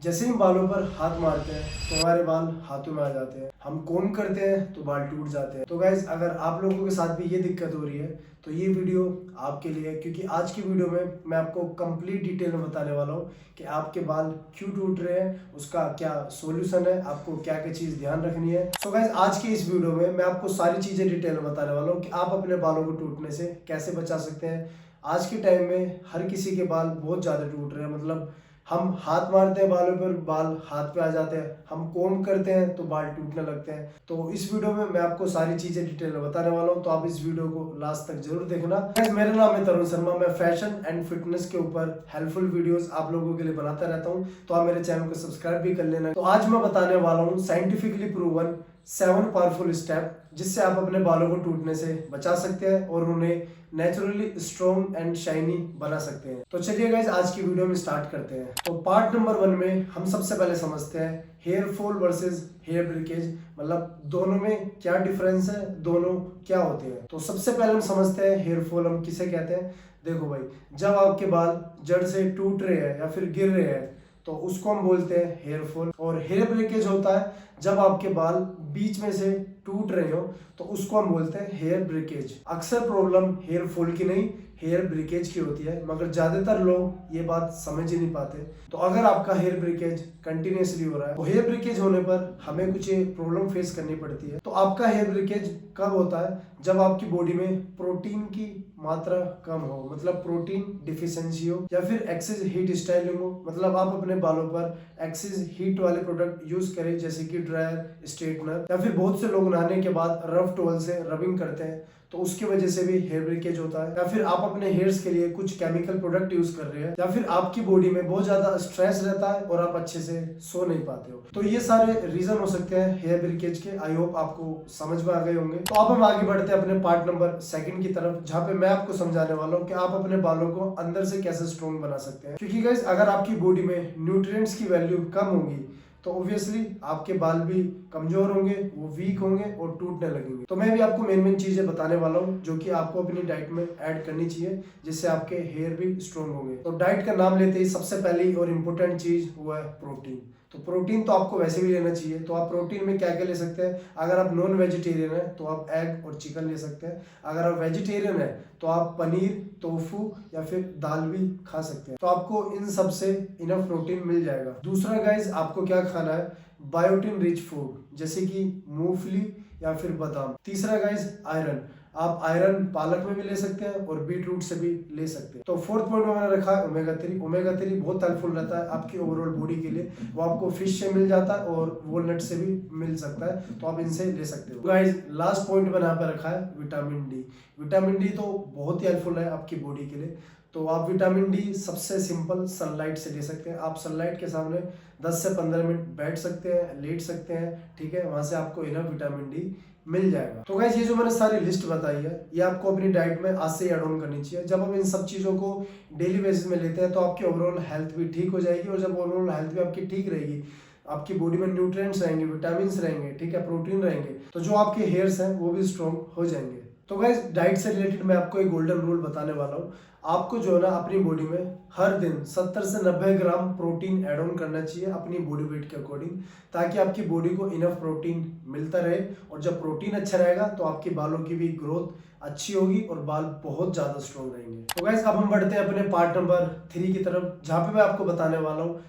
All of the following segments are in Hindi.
जैसे ही बालों पर हाथ मारते हैं तो हमारे बाल हाथों में आ जाते हैं। हम कोम करते हैं तो बाल टूट जाते हैं। तो गाइज अगर आप लोगों के साथ भी ये दिक्कत हो रही है तो ये वीडियो आपके लिए है, क्योंकि आज की वीडियो में मैं आपको कंप्लीट डिटेल में बताने वाला हूँ कि आपके बाल क्यों टूट रहे हैं, उसका क्या सॉल्यूशन है, आपको क्या क्या चीज़ ध्यान रखनी है। सो गाइज आज की इस वीडियो में मैं आपको सारी चीज़ें डिटेल में बताने वाला हूँ कि आप अपने बालों को टूटने से कैसे बचा सकते हैं। आज के टाइम में हर किसी के बाल बहुत ज़्यादा टूट रहे हैं। मतलब हम हाथ मारते हैं बालों पर, बाल हाथ पे आ जाते हैं। हम कोम करते हैं तो बाल टूटने लगते हैं। तो इस वीडियो में मैं आपको सारी चीजें डिटेल में बताने वाला हूं, तो आप इस वीडियो को लास्ट तक जरूर देखना। मेरा नाम है तरुण शर्मा। मैं फैशन एंड फिटनेस के ऊपर हेल्पफुल वीडियोस आप लोगों के लिए बनाता रहता हूं, तो आप मेरे चैनल को सब्सक्राइब भी कर लेना। तो आज मैं बताने वाला हूँ साइंटिफिकली प्रूवन 7 पावरफुल स्टेप जिससे आप अपने बालों को टूटने से बचा सकते हैं और उन्हें नेचुरली स्ट्रॉन्ग एंड शाइनी बना सकते हैं। तो चलिए गाइस आज की वीडियो में स्टार्ट करते हैं। तो पार्ट नंबर 1 में हम सबसे पहले समझते हैं hair fall versus hair breakage, मतलब दोनों में क्या डिफरेंस है, दोनों क्या होते हैं। तो सबसे पहले हम समझते हैं हेयर फॉल हम किसे कहते हैं। देखो भाई, जब आपके बाल जड़ से टूट रहे हैं या फिर गिर रहे हैं तो उसको हम बोलते हैं हेयर फॉल। और हेयर ब्रेकेज होता है जब आपके बाल बीच में से टूट रहे हो तो उसको हम बोलते हैं हेयर ब्रेकेज। अक्सर प्रॉब्लम हेयर फॉल की नहीं, हेयर ब्रेकेज की होती है, मगर ज्यादातर लोग ये बात समझ ही नहीं पाते। तो अगर आपका हेयर ब्रेकेज कंटिन्यूसली हो रहा है तो हेयर ब्रेकेज होने पर हमें कुछ प्रॉब्लम फेस करनी पड़ती है। तो आपका हेयर ब्रेकेज कब होता है? जब आपकी बॉडी में प्रोटीन की मात्रा कम हो, मतलब प्रोटीन डिफिशियंसी हो, या फिर एक्सेस हीट स्टाइलिंग हो, मतलब आप अपने बालों पर एक्सेस हीट वाले प्रोडक्ट यूज करें जैसे कि ड्रायर, स्ट्रेटनर, या फिर बहुत से लोग नहाने के बाद रफ टॉवल से रबिंग करते हैं तो उसकी वजह से भी हेयर ब्रेकेज होता है। या फिर आप अपने हेयर्स के लिए कुछ केमिकल प्रोडक्ट यूज कर रहे हैं, या फिर आपकी बॉडी में बहुत ज्यादा स्ट्रेस रहता है और आप अच्छे से सो नहीं पाते हो। तो ये सारे रीजन हो सकते हैं हेयर ब्रेकेज के। आई होप आपको समझ में आ गए होंगे। तो अब हम आगे बढ़ते हैं अपने पार्ट नंबर 2 की तरफ, जहाँ पे मैं आपको समझाने वाला हूँ कि आप अपने बालों को अंदर से कैसे स्ट्रॉन्ग बना सकते हैं। क्योंकि गाइस अगर आपकी बॉडी में न्यूट्रिएंट्स की वैल्यू कम होगी तो ऑब्वियसली आपके बाल भी कमजोर होंगे, वो वीक होंगे और टूटने लगेंगे। तो मैं भी आपको मेन मेन चीजें बताने वाला हूँ जो कि आपको अपनी डाइट में ऐड करनी चाहिए जिससे आपके हेयर भी स्ट्रॉन्ग होंगे। तो डाइट का नाम लेते ही सबसे पहली और इम्पोर्टेंट चीज वो है प्रोटीन। तो प्रोटीन तो आपको वैसे भी लेना चाहिए। तो आप प्रोटीन में क्या क्या ले सकते हैं? अगर आप नॉन वेजिटेरियन है तो आप एग और चिकन ले सकते हैं। अगर आप वेजिटेरियन है तो आप पनीर, टोफू या फिर दाल भी खा सकते हैं। तो आपको इन सब से इनफ प्रोटीन मिल जाएगा। दूसरा गाइज आपको क्या खाना है? बायोटिन रिच फूड जैसे कि मूंगफली या फिर बादाम। तीसरा गाइज आयरन। आप आयरन पालक में भी ले सकते हैं और बीट रूट से भी ले सकते हैं। तो फोर्थ पॉइंट में मैंने रखा है ओमेगा 3। ओमेगा 3 बहुत हेल्पफुल रहता है आपकी ओवरऑल बॉडी के लिए। वो आपको फिश से मिल जाता है और वॉलनट से भी मिल सकता है, तो आप इनसे ले सकते हो। गाइज लास्ट पॉइंट मैंने यहाँ पे रखा है विटामिन डी। विटामिन डी तो बहुत ही हेल्पफुल है आपकी बॉडी के लिए। तो आप विटामिन डी सबसे सिंपल सनलाइट से ले सकते हैं। आप सनलाइट के सामने 10 से 15 मिनट बैठ सकते हैं, लेट सकते हैं, ठीक है, वहां से आपको इनफ विटामिन डी मिल जाएगा। तो गाइस ये जो मैंने सारी लिस्ट बताई है ये आपको अपनी डाइट में आज से ऐड ऑन करनी चाहिए। जब हम इन सब चीजों को डेली बेसिस में लेते हैं तो आपकी ओवरऑल हेल्थ भी ठीक हो जाएगी, और जब ओवरऑल हेल्थ भी आपकी ठीक रहेगी, आपकी बॉडी में न्यूट्रिएंट्स रहेंगे, विटामिन रहेंगे, ठीक है, प्रोटीन रहेंगे, तो जो आपके हेयर्स हैं वो भी स्ट्रॉन्ग हो जाएंगे। तो गाइस डाइट से रिलेटेड मैं आपको एक गोल्डन रूल बताने वाला हूँ। आपको जो है ना अपनी बॉडी में हर दिन 70 से 90 ग्राम प्रोटीन ऐड ऑन करना चाहिए अपनी बॉडी वेट के अकॉर्डिंग, ताकि आपकी बॉडी को इनफ प्रोटीन मिलता रहे। और जब प्रोटीन अच्छा रहेगा तो आपके बालों की भी ग्रोथ अच्छी होगी और बाल बहुत ज्यादा स्ट्रॉन्ग रहेंगे। तो गाइस अब हम बढ़ते हैं अपने पार्ट नंबर 3 की तरफ, जहाँ पे मैं आपको बताने वाला हूँ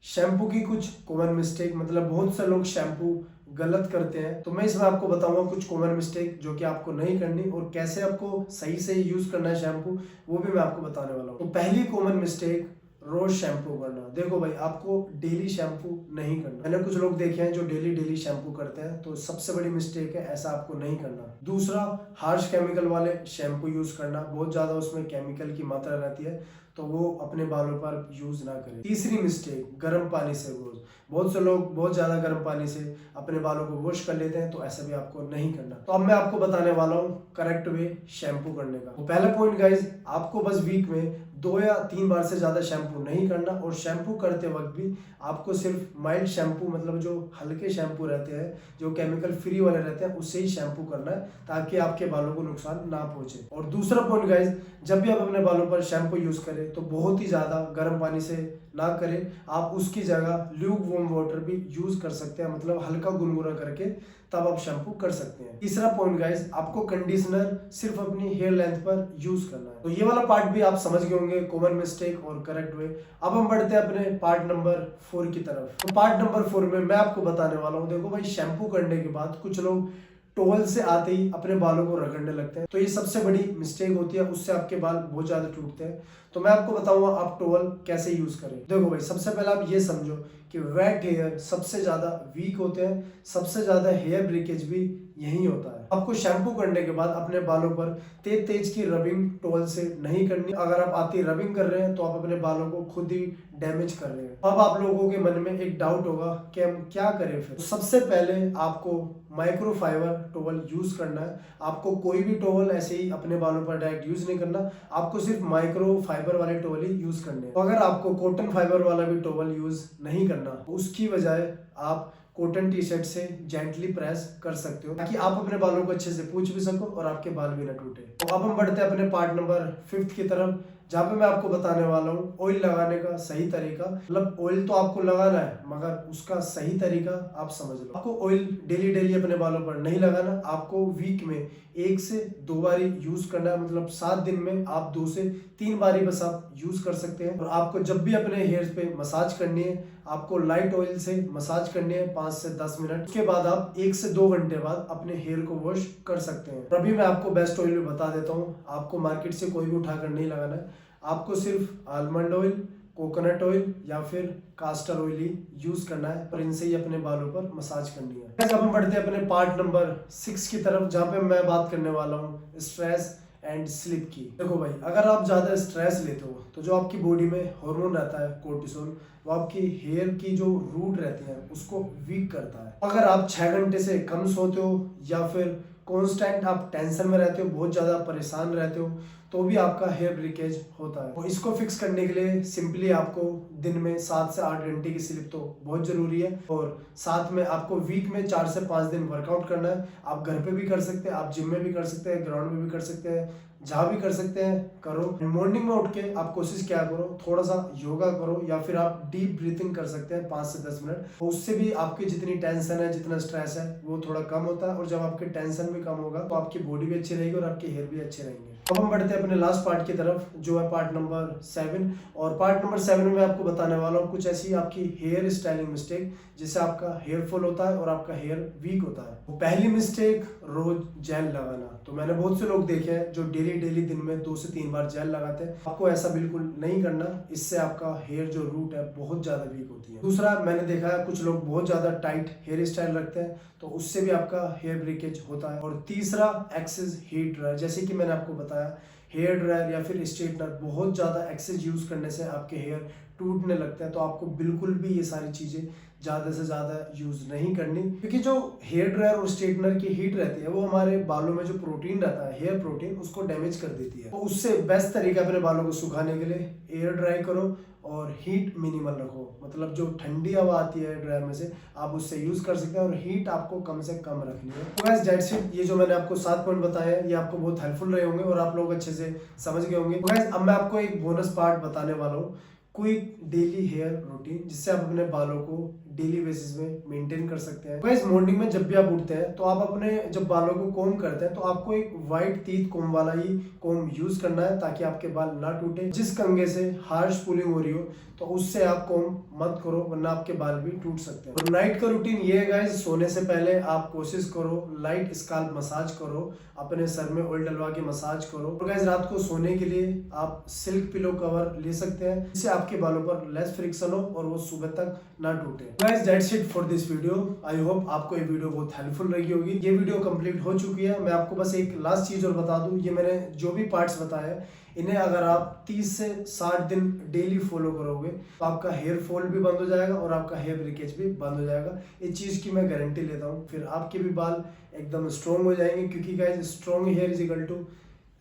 शैम्पू की कुछ कॉमन मिस्टेक। मतलब बहुत से लोग शैम्पू गलत करते हैं, तो मैं इसमें आपको बताऊंगा कुछ कॉमन मिस्टेक जो कि आपको नहीं करनी, और कैसे आपको सही से यूज करना है शैम्पू, वो भी मैं आपको बताने वाला हूँ। तो पहली कॉमन मिस्टेक, रोज शैम्पू करना। देखो भाई, आपको डेली शैम्पू नहीं करना। मैंने कुछ लोग देखे हैं जो डेली शैम्पू करते हैं, तो सबसे बड़ी मिस्टेक है, ऐसा आपको नहीं करना। दूसरा, हार्श केमिकल वाले शैम्पू यूज करना, बहुत ज्यादा उसमें केमिकल की मात्रा रहती है, तो वो अपने बालों पर यूज ना करें। तीसरी मिस्टेक, गर्म पानी से वॉश। बहुत से लोग बहुत ज्यादा गर्म पानी से अपने बालों को वॉश कर लेते हैं, तो ऐसा भी आपको नहीं करना। तो अब मैं आपको बताने वाला हूँ करेक्ट वे शैम्पू करने का। तो पहला पॉइंट गाइज, आपको बस वीक में 2 या 3 बार से ज्यादा शैम्पू नहीं करना, और शैम्पू करते वक्त भी आपको सिर्फ माइल्ड शैम्पू, मतलब जो हल्के शैम्पू रहते हैं, जो केमिकल फ्री वाले रहते हैं, उससे ही शैम्पू करना है, ताकि आपके बालों को नुकसान ना पहुंचे। और दूसरा पॉइंट गाइज, जब भी आप अपने बालों पर शैम्पू यूज करें तो बहुत ही ज्यादा गर्म पानी से ना करें, आप उसकी जगह ल्यूक वार्म वाटर भी यूज कर सकते हैं, मतलब हल्का गुनगुना करके तब आप शैम्पू कर सकते हैं। तीसरा पॉइंट गाइस, आपको कंडीशनर सिर्फ अपनी हेयर लेंथ पर यूज करना है। तो ये वाला पार्ट भी आप समझ गए होंगे, कॉमन मिस्टेक और करेक्ट वे। अब हम बढ़ते हैं अपने पार्ट नंबर 4 की तरफ। तो पार्ट नंबर 4 में मैं आपको बताने वाला हूँ, देखो भाई, शैम्पू करने के बाद कुछ लोग टॉवल से आते ही अपने बालों को रगड़ने लगते हैं, तो ये सबसे बड़ी मिस्टेक होती है, उससे आपके बाल बहुत ज्यादा टूटते हैं। तो मैं आपको बताऊंगा आप टॉवल कैसे यूज करें। देखो भाई, सबसे पहले आप ये समझो कि वेट हेयर सबसे ज्यादा वीक होते हैं, सबसे ज्यादा हेयर ब्रेकेज भी यही होता है। आपको शैम्पू करने के बाद अपने बालों पर तेज तेज की रबिंग टॉवल से नहीं करनी। अगर आप आती रबिंग कर रहे हैं तो आप अपने बालों को खुद ही डैमेज कर रहे हैं। अब आप लोगों के मन में एक डाउट होगा कि हम क्या करें फिर। तो सबसे पहले आपको माइक्रोफाइबर टॉवल यूज करना है। आपको कोई भी टॉवल ऐसे ही अपने बालों पर डायरेक्ट यूज नहीं करना, आपको सिर्फ माइक्रोफाइबर वाले टॉवल ही यूज करने हैं। तो अगर आपको कॉटन फाइबर वाला भी टॉवल यूज नहीं करना, उसकी बजाय आप कॉटन टी शर्ट से जेंटली प्रेस कर सकते हो, ताकि आप अपने बालों को अच्छे से पूछ भी सको और आपके बाल भी ना टूटे। तो अब हम बढ़ते हैं अपने पार्ट नंबर 5 की तरफ, जहाँ पे मैं आपको बताने वाला हूँ ऑयल लगाने का सही तरीका। मतलब ऑयल तो आपको लगाना है, मगर उसका सही तरीका आप समझ लो। आपको ऑयल डेली डेली अपने बालों पर नहीं लगाना, आपको वीक में 1 से 2 बारी यूज करना है। मतलब 7 दिन में आप 2 से 3 बारी बस आप यूज कर सकते हैं। और आपको जब भी अपने हेयर पे मसाज करनी है, आपको लाइट ऑयल से मसाज करनी है 5 से 10 मिनट। उसके बाद आप 1 से 2 घंटे बाद अपने हेयर को वॉश कर सकते हैं। और अभी मैं आपको बेस्ट ऑयल भी बता देता हूँ, आपको मार्केट से कोई भी उठाकर नहीं लगाना है, आपको सिर्फ आलमंड ऑयल, कोकोनट ऑयल या फिर कास्टर ऑयल ही यूज करना है और इनसे ही अपने बालों पर मसाज करनी है। अब हम बढ़ते हैं अपने पार्ट नंबर 6 की तरफ, जहाँ पे मैं बात करने वाला हूँ स्ट्रेस एंड स्लीप की। देखो भाई, अगर आप ज्यादा स्ट्रेस लेते हो तो जो आपकी बॉडी में हार्मोन रहता है कोर्टिसोल, वो आपकी हेयर की जो रूट रहती है उसको वीक करता है। अगर आप 6 घंटे से कम सोते हो या फिर कांस्टेंट आप टेंशन में रहते हो, बहुत ज्यादा परेशान रहते हो, तो भी आपका हेयर ब्रेकेज होता है। तो इसको फिक्स करने के लिए सिंपली आपको दिन में 7 से 8 घंटे की स्लीप तो बहुत जरूरी है, और साथ में आपको वीक में 4 से 5 दिन वर्कआउट करना है। आप घर पे भी कर सकते हैं, आप जिम में भी कर सकते हैं, ग्राउंड में भी कर सकते हैं, जहाँ भी कर सकते हैं करो। मॉर्निंग में उठ के आप कोशिश क्या करो, थोड़ा सा योगा करो या फिर आप डीप ब्रीथिंग कर सकते हैं 5 से 10 मिनट। तो उससे भी आपकी जितनी टेंशन है, जितना स्ट्रेस है, वो थोड़ा कम होता है। और जब आपकी टेंशन भी कम होगा तो आपकी बॉडी भी अच्छी रहेगी और आपके हेयर भी अच्छे रहेंगे। अब हम बढ़ते हैं अपने लास्ट पार्ट की तरफ, जो है पार्ट नंबर 7। और पार्ट नंबर 7 में मैं आपको बताने वाला हूँ कुछ ऐसी आपकी हेयर स्टाइलिंग मिस्टेक जिससे आपका हेयर फॉल होता है और आपका हेयर वीक होता है। तो पहली मिस्टेक, रोज जेल लगाना। तो मैंने बहुत से लोग देखे हैं जो डेली दिन में 2 से 3 बार जेल लगाते हैं। आपको ऐसा बिल्कुल नहीं करना, इससे आपका हेयर जो रूट है बहुत ज्यादा वीक होती है। दूसरा, मैंने देखा है कुछ लोग बहुत ज्यादा टाइट हेयर स्टाइल रखते हैं, तो उससे भी आपका हेयर ब्रेकेज होता है। और तीसरा, एक्सेस हीट ड्रायर। जैसे कि मैंने आपको बताया, हेयर ड्रायर या फिर स्ट्रेटनर बहुत ज़्यादा एक्सेस यूज़ करने से आपके हेयर टूटने लगते हैं। तो आपको बिल्कुल भी ये सारी चीज़ें ज़्यादा से ज़्यादा यूज़ नहीं करनी, क्योंकि जो हेयर ड्रायर और स्ट्रेटनर की हीट रहती है वो हमारे बालों में जो प्रोटीन रहता है, हेयर प्रोटीन, उसको डैमेज कर देती है। तो उससे बेस्ट तरीका अपने बालों को सुखाने के लिए एयर ड्राई करो और हीट मिनिमल रखो। मतलब जो ठंडी हवा आती है ड्रायर में से, आप उससे यूज़ कर सकते हैं और हीट आपको कम से कम रखनी है। तो गाइस दैट्स इट। ये जो मैंने आपको 7 पॉइंट बताए हैं, ये आपको बहुत हेल्पफुल रहे होंगे और आप लोग अच्छे से समझ गए होंगे। तो गाइस, अब मैं आपको एक बोनस पार्ट बताने वाला हूँ, क्विक डेली हेयर रूटीन, जिससे आप अपने बालों को डेली बेसिस में मेंटेन कर सकते हैं। गाइस, मॉर्निंग में जब भी आप उठते हैं तो आप अपने जब बालों को कोम करते हैं तो आपको एक वाइट टीथ कोम वाला ही कोम यूज करना है, ताकि आपके बाल ना टूटे। जिस कंघे से हार्श पुलिंग हो रही हो तो उससे आप कोम मत करो, वरना आपके बाल भी टूट सकते हैं। और नाइट का रूटीन ये है गाइस, सोने से पहले आप कोशिश करो लाइट स्काल्प मसाज करो, अपने सर में ऑयल डलवा के मसाज करो। और गाइस, रात को सोने के लिए आप सिल्क पिलो कवर ले सकते हैं, जिससे आपके बालों पर लेस फ्रिक्शन हो और वो सुबह तक ना टूटे। Guys, that's it for this video. I hope आपको ये वीडियो बहुत हेल्पफुल रही होगी। ये वीडियो कंप्लीट हो चुकी है। मैं आपको बस एक लास्ट चीज और बता दूं, ये मैंने जो भी पार्ट्स बताए इन्हें अगर आप 30 से 60 दिन डेली फॉलो करोगे तो आपका हेयर फॉल भी बंद हो जाएगा और आपका हेयर ब्रेकेज भी बंद हो जाएगा। इस चीज की मैं गारंटी लेता हूँ। फिर आपके भी बाल एकदम स्ट्रॉन्ग हो जाएंगे, क्योंकि guys, strong hair is equal to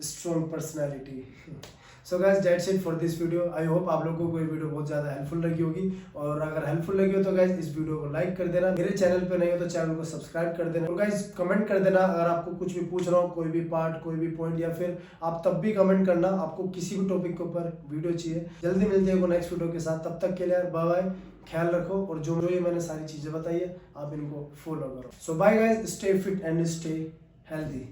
strong personality. So guys that's it for this video. I hope आप लोगों को ये वीडियो बहुत ज़्यादा हेल्पफुल लगी होगी, और अगर हेल्पफुल लगी हो तो गाइस इस वीडियो को लाइक कर देना, मेरे चैनल पे नहीं हो तो चैनल को सब्सक्राइब कर देना, और गाइस कमेंट कर देना अगर आपको कुछ भी पूछ रहा हूँ, कोई भी पार्ट, कोई भी पॉइंट, या फिर आप तब भी कमेंट करना आपको किसी भी टॉपिक के ऊपर वीडियो चाहिए। जल्दी मिलते हैं नेक्स्ट वीडियो के साथ, तब तक के लिए बाय बाय, ख्याल रखो, और जो ये मैंने सारी चीजें बताई है आप इनको फॉलो करो। So bye guys, stay fit and stay healthy.